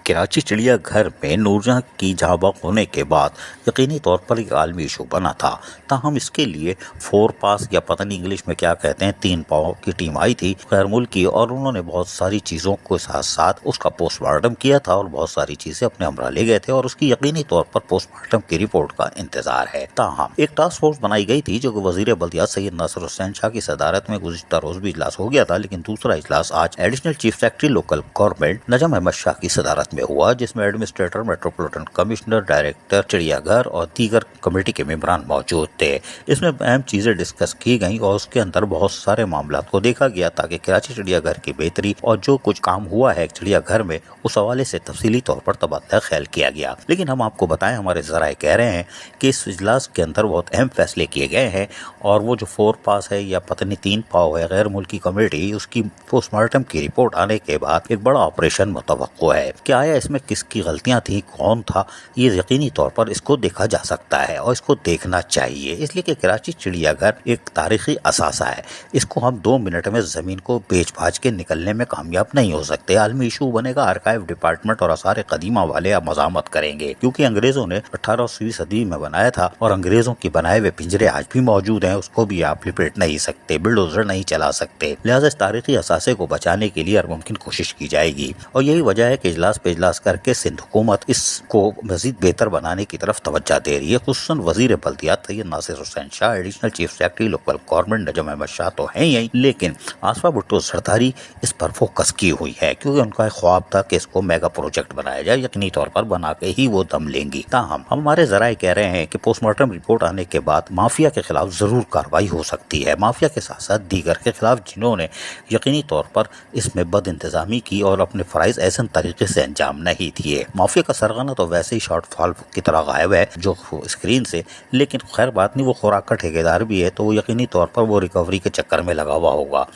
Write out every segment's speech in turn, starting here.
कराची चिड़ियाघर में नूरजहां की जहां बग होने के बाद यकीनी तौर पर एक आलमी इशू बना था। ताहम इसके लिए 4 पास या पता नहीं इंग्लिश में क्या कहते हैं 3 पाव की टीम आई थी गैर मुल्की, और उन्होंने बहुत सारी चीज़ों के साथ साथ उसका पोस्टमार्टम किया था और बहुत सारी चीज़ें अपने हमरा ले गए थे और उसकी यकीनी तौर पर पोस्टमार्टम की रिपोर्ट का इंतजार है। ताहम एक टास्क फोर्स बनाई गई थी जो कि वजीर बल्दियात सैयद नासिर हुसैन शाह की सदारत में गुज़िश्ता रोज भी इजलास हो गया था, लेकिन दूसरा इजलास आज additional chief secretary local government Najam Ahmad Shah की सदारत में हुआ, जिसमें एडमिनिस्ट्रेटर, मेट्रोपॉलिटन कमिश्नर, डायरेक्टर चिड़ियाघर और दीगर कमेटी के मेंबरान मौजूद थे। इसमें अहम चीजें डिस्कस की गई और उसके अंदर बहुत सारे मामला को देखा गया ताकि कराची चिड़ियाघर की बेहतरी और जो कुछ काम हुआ है चिड़ियाघर में उस हवाले से तफसीली तौर पर तबादला ख्याल किया गया। लेकिन हम आपको बताएं, हमारे जराए कह रहे हैं कि इस इजलास के अंदर बहुत अहम फैसले किए गए हैं और वो जो 4 पास है या पता नहीं 3 पाव है गैर मुल्की कमेटी, उसकी पोस्टमार्टम की रिपोर्ट आने के बाद एक बड़ा ऑपरेशन मुतवक्को है। क्या आया इसमें किसकी गलतियां थी, कौन था, ये यकीनी तौर पर इसको देखा जा सकता है और इसको देखना चाहिए, इसलिए कि कराची चिड़ियाघर एक तारीखी असासा है। इसको हम 2 मिनट में जमीन को बेच भाज के निकलने में कामयाब नहीं हो सकते। आलमी इशू बनेगा, आर्काइव डिपार्टमेंट और आसार कदीमा वाले अब मजामत करेंगे क्योंकि अंग्रेजों ने 18वीं सदी में बनाया था और अंग्रेजों के बनाए हुए पिंजरे आज भी मौजूद हैं, उसको भी आप लिपेट नहीं सकते, बिल्डोजर नहीं चला सकते। लिहाजा इस तारीखी असासे को बचाने के लिए हर मुमकिन कोशिश की जाएगी और यही वजह है कि इजलास पे इजलास करके सिंध हुकूमत इसको मजीद बेहतर बनाने की तरफ तवज्जो दे रही है। खुसूसन वजीर बल्दियात Syed Nasir Hussain Shah, additional chief secretary local government Najam Ahmad Shah तो हैं यही, लेकिन आसफा भुट्टो जरदारी इस पर फोकस की हुई है क्योंकि उनका एक ख्वाब था कि इसको मेगा प्रोजेक्ट बनाया जाए, यकीनी तौर पर बना के ही वो दम लेंगी। ताहम हमारे जराए कह रहे हैं कि पोस्टमार्टम रिपोर्ट आने के बाद माफिया के खिलाफ जरूर कार्रवाई हो सकती है, माफिया के साथ साथ दीगर के खिलाफ जिन्होंने यकीनी तौर पर इसमें बद इंतजामी की और अपने फराइज ऐसे तरीके से अंजाम नहीं दिए। माफिया का सरगना तो वैसे ही शॉर्टफॉल की तरह गायब है जो स्क्रीन से, लेकिन खैर बात नहीं, वो खुराक का ठेकेदार भी है तो वो यकीनी तौर पर वो रिकवरी के चक्कर में लगा हुआ होगा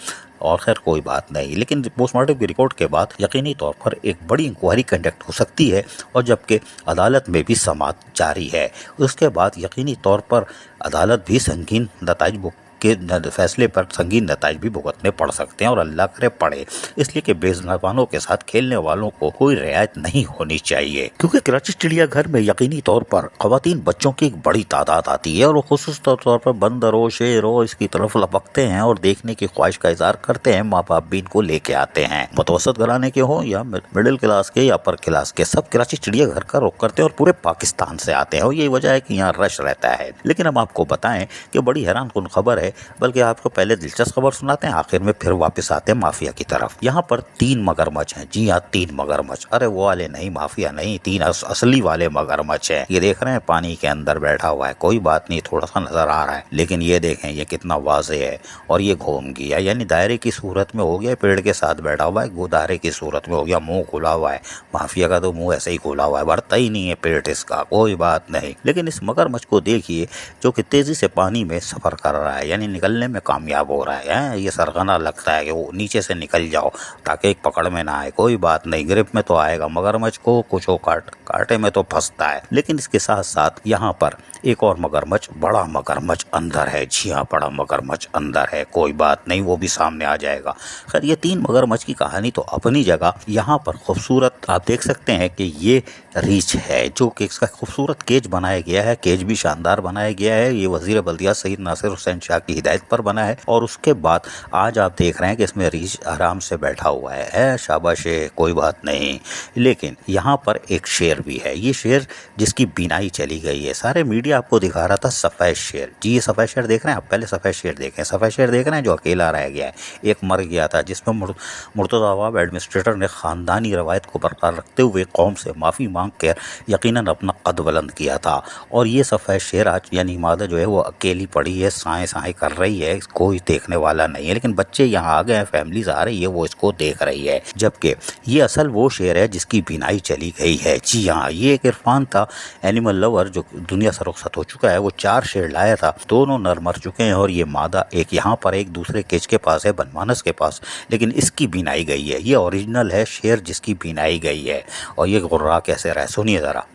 और खैर कोई बात नहीं। लेकिन पोस्टमार्टम की रिपोर्ट के बाद यकीनी तौर पर एक बड़ी इंक्वायरी कंडक्ट हो सकती है और जबकि अदालत में भी समाअत जारी है, उसके बाद यकीनी तौर पर अदालत भी संगीन नताइज के फैसले पर संगीन नताइज भी भुगतने पड़ सकते हैं और अल्लाह करे पड़े, इसलिए कि बेज़ुबानों के साथ खेलने वालों को कोई रियायत नहीं होनी चाहिए क्योंकि कराची चिड़ियाघर में यकीनी तौर पर ख़वातीन बच्चों की एक बड़ी तादाद आती है और वो खुसूस तौर पर बंदरों, शेरों इसकी तरफ लपकते हैं और देखने की ख्वाहिश का इजहार करते हैं। माँ बाप भी इनको लेके आते हैं, मुतवसत घराने के हों या मिडिल क्लास के या अपर क्लास के, सब कराची चिड़ियाघर का रुख करते हैं और पूरे पाकिस्तान से आते हैं और यही वजह है कि यहाँ रश रहता है। लेकिन हम आपको बताएं कि बड़ी हैरान कुन खबर है, बल्कि आपको पहले दिलचस्प खबर सुनाते हैं, आखिर में फिर वापस आते हैं माफिया की तरफ। यहाँ पर 3 मगरमच्छ हैं, जी हाँ 3 मगरमच्छ, अरे वो वाले नहीं, माफिया नहीं, 3 असली वाले मगरमच्छ हैं। ये देख रहे हैं पानी के अंदर बैठा हुआ है, कोई बात नहीं थोड़ा सा नजर आ रहा है, लेकिन ये देखें ये कितना वाज़ेह है और ये घूम गया, यानी दायरे की सूरत में हो गया, पेड़ के साथ बैठा हुआ है, वो दायरे की सूरत में हो गया, मुंह खुला हुआ है। माफिया का तो मुंह ऐसे ही खुला हुआ है, बढ़ता ही नहीं है पेट इसका, कोई बात नहीं। लेकिन इस मगरमच्छ को देखिए जो कि तेजी से पानी में सफर कर रहा है, यानी निकलने में कामयाब हो रहा है। ये सरगना लगता है कि वो नीचे से निकल जाओ ताकि एक पकड़ में ना आए, कोई बात नहीं, ग्रिप में तो आएगा। मगरमच्छ को कुछ हो कांटे में तो फंसता है। लेकिन इसके साथ साथ यहाँ पर एक और मगरमच्छ, बड़ा मगरमच्छ अंदर है, जी हाँ बड़ा मगरमच्छ अंदर है, कोई बात नहीं वो भी सामने आ जाएगा। खैर ये 3 मगरमच्छ की कहानी तो अपनी जगह, यहाँ पर खूबसूरत आप देख सकते हैं कि ये रीच है जो कि इसका खूबसूरत केज बनाया गया है, केज भी शानदार बनाया गया है। ये वजीर बल्दियात सैयद नासिर हुसैन शाह की हिदायत पर बना है और उसके बाद आज आप देख रहे हैं कि इसमें रीछ आराम से बैठा हुआ है, शाबाश है, कोई बात नहीं। लेकिन यहाँ पर एक शेर भी है, ये शेर जिसकी बिनाई चली गई है। सारे मीडिया आपको दिखा रहा था सफ़ेद शेर, जी ये सफ़ेद शेर देख रहे हैं आप, पहले सफ़ेद शेर देखें, सफ़ेद शेर देख रहे हैं जो अकेला रह गया है, एक मर गया था जिसमें मुर्तज़ा अवाब एडमिनिस्ट्रेटर ने ख़ानदानी रवायत को बरकरार रखते हुए कौम से माफ़ी मांग कर यकीनन अपना कद बुलंद किया था। और ये सफ़ेद शेर आज यानी मादा जो है वो अकेली पड़ी है, साएँ साएँ कर रही है, कोई देखने वाला नहीं है। लेकिन बच्चे यहाँ आ गए हैं, फैमिलीज आ रही है, वो इसको देख रही है, जबकि ये असल वो शेर है जिसकी बिनाई चली गई है। जी हाँ, ये एक इरफान था एनिमल लवर जो दुनिया से रुखसत हो चुका है, वो 4 शेर लाया था, दोनों नर मर चुके हैं और ये मादा एक यहाँ पर एक दूसरे केज के पास है, बनमानस के पास, लेकिन इसकी बिनाई गई है। ये ओरिजिनल है शेर जिसकी बिनाई गई है और ये गुर्रा कैसे रहा सुनिए जरा।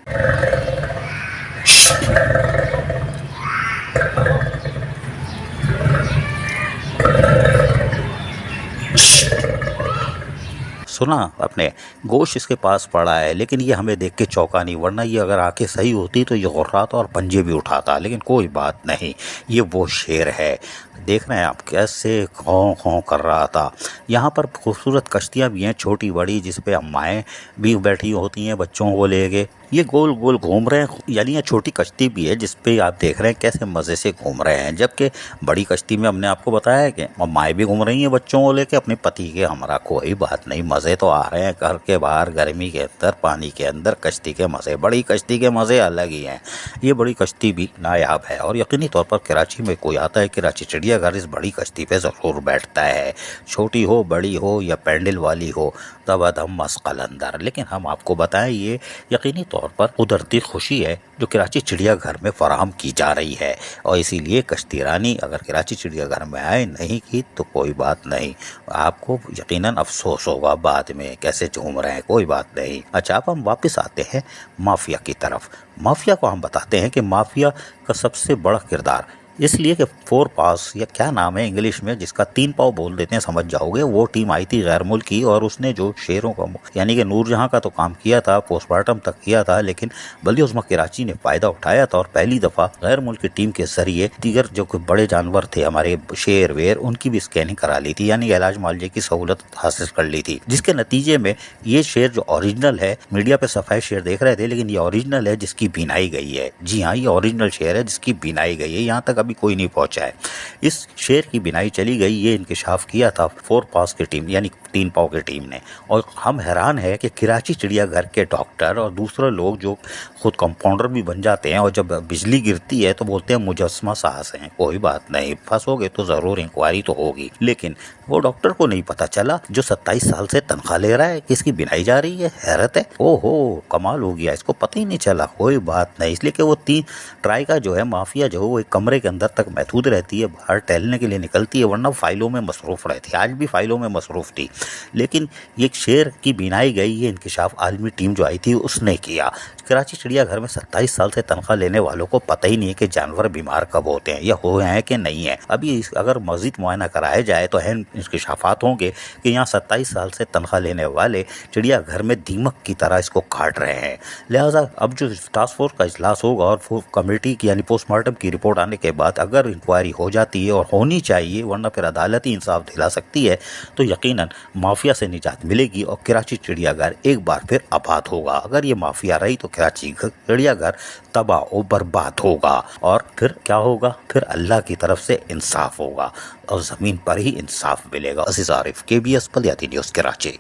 सुना अपने गोश्त इसके पास पड़ा है, लेकिन ये हमें देख के चौंका नहीं, वरना ये अगर आंखें सही होती तो ये गुर्राता और पंजे भी उठाता। लेकिन कोई बात नहीं, ये वो शेर है। देख रहे हैं आप कैसे खौं खौं कर रहा था। यहाँ पर खूबसूरत कश्तियाँ भी हैं छोटी बड़ी, जिस पे अम्माएँ भी बैठी होती हैं बच्चों को लेके। ये गोल गोल घूम रहे हैं, यानी ये छोटी कश्ती भी है जिस पे आप देख रहे हैं कैसे मज़े से घूम रहे हैं। जबकि बड़ी कश्ती में हमने आपको बताया है कि अम्माएँ भी घूम रही हैं बच्चों को लेके अपने पति के। हमारा कोई बात नहीं, मज़े तो आ रहे हैं घर के बाहर, गर्मी के अंदर, पानी के अंदर कश्ती के मज़े। बड़ी कश्ती के मज़े अलग ही हैं। ये बड़ी कश्ती भी नायाब है और यकीनी तौर पर कराची में कोई आता है कराची चिड़ियाघर, इस बड़ी कश्ती पे ज़रूर बैठता है, छोटी हो बड़ी हो या पैंडल वाली हो, तबादम मस्कल अंदर। लेकिन हम आपको बताएं ये यकीनी तौर पर कुदरती खुशी है जो कराची चिड़ियाघर में फराहम की जा रही है। और इसीलिए कश्ती रानी अगर कराची चिड़ियाघर में आए नहीं की तो कोई बात नहीं, आपको यकीनन अफसोस होगा बाद में कैसे झूम रहे हैं। कोई बात नहीं। अच्छा, अब हम वापस आते हैं माफिया की तरफ। माफिया को हम बताते हैं कि माफिया का सबसे बड़ा किरदार इसलिए कि 4 पास या क्या नाम है इंग्लिश में, जिसका 3 पाव बोल देते हैं, समझ जाओगे। वो टीम आई थी गैर मुल्की और उसने जो शेरों का यानी कि नूरजहां का तो काम किया था, पोस्टमार्टम तक किया था, लेकिन बल्दिउज़्मा कराची ने फ़ायदा उठाया था और पहली दफ़ा गैर मुल्की टीम के जरिए दीगर जो बड़े जानवर थे हमारे शेर वेर, उनकी भी स्कैनिंग करा ली थी, यानी इलाज मुआवजे की सहूलत हासिल कर ली थी। जिसके नतीजे में ये शेर जो ओरिजिनल है, मीडिया पे सफ़ेद शेर देख रहे थे, लेकिन ये ओरिजिनल है जिसकी बीनाई गई है। जी हाँ, ये ओरिजिनल शेर है जिसकी बीनाई गई है। यहाँ तक अभी कोई नहीं पहुंचा है। इस शेर की बिनाई चली गई, ये इंकशाफ किया था 4 पास की टीम यानी 3 पाव की टीम ने। और हम हैरान है कि कराची चिड़ियाघर के डॉक्टर और दूसरे लोग जो खुद कंपाउंडर भी बन जाते हैं और जब बिजली गिरती है तो बोलते हैं मुजस्मा साहस हैं। कोई बात नहीं, फंसोगे तो जरूर इंक्वायरी तो होगी। लेकिन वो डॉक्टर को नहीं पता चला जो 27 साल से तनख्वाह ले रहा है कि इसकी बिनाई जा रही है। हैरत है, ओहो कमाल हो गया, इसको पता ही नहीं चला। कोई बात नहीं, इसलिए कि वो 3 ट्राई का जो है माफिया जो वो एक कमरे के अंदर तक महदूद रहती है, बाहर टहलने के लिए निकलती है, वरना फाइलों में मसरूफ रहती है। आज भी फाइलों में मसरूफ थी। लेकिन ये शेर की बिनाई गई, ये इंकशाफ आलमी टीम जो आई थी उसने किया। कराची चिड़ियाघर में 27 साल से तनख्वाह लेने वालों को पता ही नहीं है कि जानवर बीमार कब होते हैं या हुए हैं कि नहीं है। अभी अगर मजीद मुआयना कराया जाए तो अहम इंकशाफात होंगे कि यहाँ 27 साल से तनख्वाह लेने वाले चिड़ियाघर में दीमक की तरह इसको काट रहे हैं। लिहाजा अब जो टास्क फोर्स का इजलास होगा और कमेटी की यानी पोस्टमार्टम की रिपोर्ट आने के बाद अगर इंक्वायरी हो जाती है, और होनी चाहिए वरना फिर अदालत ही इंसाफ दिला सकती है, तो यकीनन माफिया से निजात मिलेगी और कराची चिड़ियाघर एक बार फिर आबाद होगा। अगर ये माफिया रही तो कराची चिड़ियाघर तबाह और बर्बाद होगा। और फिर क्या होगा? फिर अल्लाह की तरफ से इंसाफ होगा और ज़मीन पर ही इंसाफ मिलेगा। अज़ीज़ आरिफ, KBS बल्दियाती न्यूज़ कराची।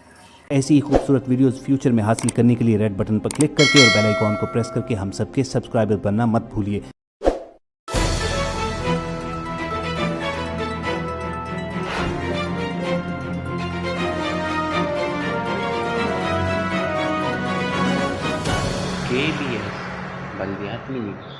ऐसी ही खूबसूरत वीडियोस फ्यूचर में हासिल करने के लिए रेड बटन पर क्लिक करके और बेल आइकॉन को प्रेस करके हम सबके सब्सक्राइबर बनना मत भूलिए। KBS बल्दियाती न्यूज़।